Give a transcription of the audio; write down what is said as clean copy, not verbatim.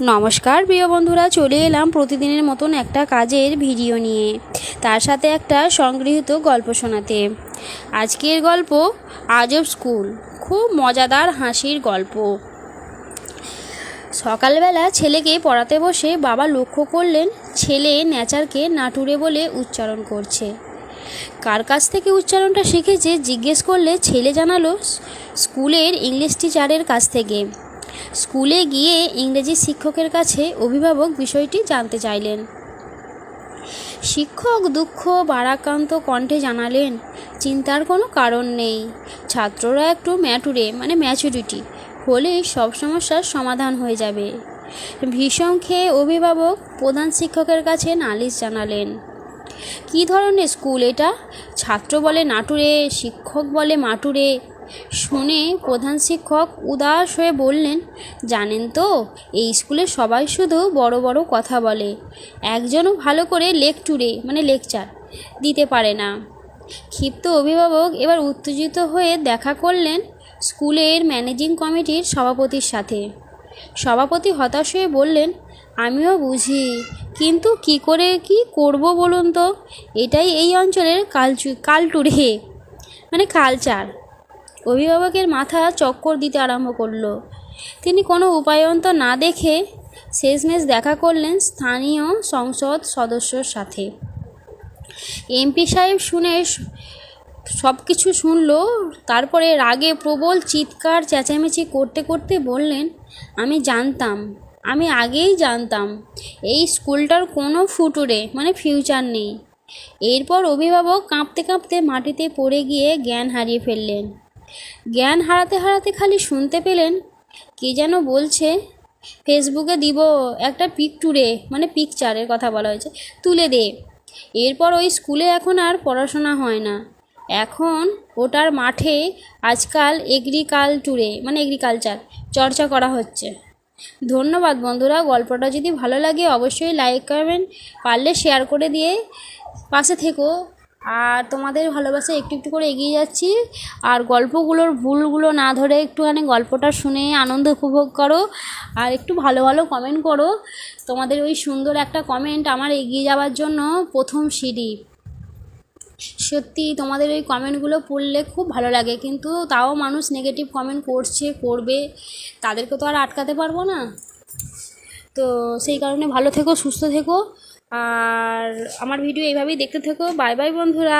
নমস্কার প্রিয় বন্ধুরা, চলে এলাম প্রতিদিনের মতন একটা কাজের ভিডিও নিয়ে, তার সাথে একটা সংগৃহীত গল্প শোনাতে। আজকের গল্প আজব স্কুল। খুব মজাদার হাসির গল্প। সকালবেলা ছেলেকে পড়াতে বসে বাবা লক্ষ্য করলেন ছেলে নেচারকে নাটুরে বলে উচ্চারণ করছে। কার কাছ থেকে উচ্চারণটা শিখেছে জিজ্ঞেস করলে ছেলে জানালো স্কুলের ইংলিশ টিচারের কাছ থেকে। স্কুলে গিয়ে ইংরেজি শিক্ষকের কাছে অভিভাবক বিষয়টি জানতে চাইলেন। শিক্ষক দুঃখ ভারাক্রান্ত কণ্ঠে জানালেন, চিন্তার কোনো কারণ নেই। ছাত্ররা একটু ম্যাচুরিটি হলেই সব সমস্যার সমাধান হয়ে যাবে। ভীষণ খেয়ে অভিভাবক প্রধান শিক্ষকের কাছে নালিশ জানালেন। কী ধরনের স্কুল এটা? ছাত্র বলে নাটুরে, শিক্ষক বলে মাটুরে। শুনে প্রধান শিক্ষক উদাস হয়ে বললেন, জানেন তো, এই স্কুলে সবাই শুধু বড় বড় কথা বলে, একজনও ভালো করে লেকচার দিতে পারে না। ক্ষিপ্ত অভিভাবক এবার উত্তেজিত হয়ে দেখা করলেন স্কুলের ম্যানেজিং কমিটির সভাপতির সাথে। সভাপতি হতাশ হয়ে বললেন, আমিও বুঝি, কিন্তু কি করব বলুন তো, এটাই এই অঞ্চলের কালচার। অভিভাবকের মাথা চক্কর দিতে আরম্ভ করলো। তিনি কোনো উপায়ন্তর না দেখে শেষমেশ দেখা করলেন স্থানীয় সংসদ সদস্যর সাথে। এমপি সাহেব সব কিছু শুনলো। তারপরে রাগে প্রবল চিৎকার চেঁচামেচি করতে করতে বললেন, আমি আগেই জানতাম এই স্কুলটার কোনো ফিউচার নেই। এরপর অভিভাবক কাঁপতে কাঁপতে মাটিতে পড়ে গিয়ে জ্ঞান হারিয়ে ফেললেন। জ্ঞান হারাতে হারাতে খালি শুনতে পেলেন কে যেন বলছে, ফেসবুকে দিব একটা পিকচারের কথা বলা হয়েছে, তুলে দে। এরপর ওই স্কুলে এখন আর পড়াশোনা হয় না, এখন ওটার মাঠে আজকাল এগ্রিকালচার চর্চা করা হচ্ছে। ধন্যবাদ বন্ধুরা। গল্পটা যদি ভালো লাগে অবশ্যই লাইক করবেন, পারলে শেয়ার করে দিয়ে পাশে থেকো। আর তোমাদের ভালোবাসা একটু একটু করে এগিয়ে যাচ্ছি। আর গল্পগুলোর ভুলগুলো না ধরে একটুখানি গল্পটা শুনে আনন্দ উপভোগ করো, আর একটু ভালো ভালো কমেন্ট করো। তোমাদের ওই সুন্দর একটা কমেন্ট আমার এগিয়ে যাওয়ার জন্য প্রথম সিঁড়ি। সত্যি তোমাদের ওই কমেন্টগুলো পড়লে খুব ভালো লাগে, কিন্তু তাও মানুষ নেগেটিভ কমেন্ট করবে, তাদেরকে তো আর আটকাতে পারবো না। তো সেই কারণে ভালো থেকো, সুস্থ থেকো, আর আমার ভিডিও এইভাবেই দেখতে থেকো। বাই বাই বন্ধুরা।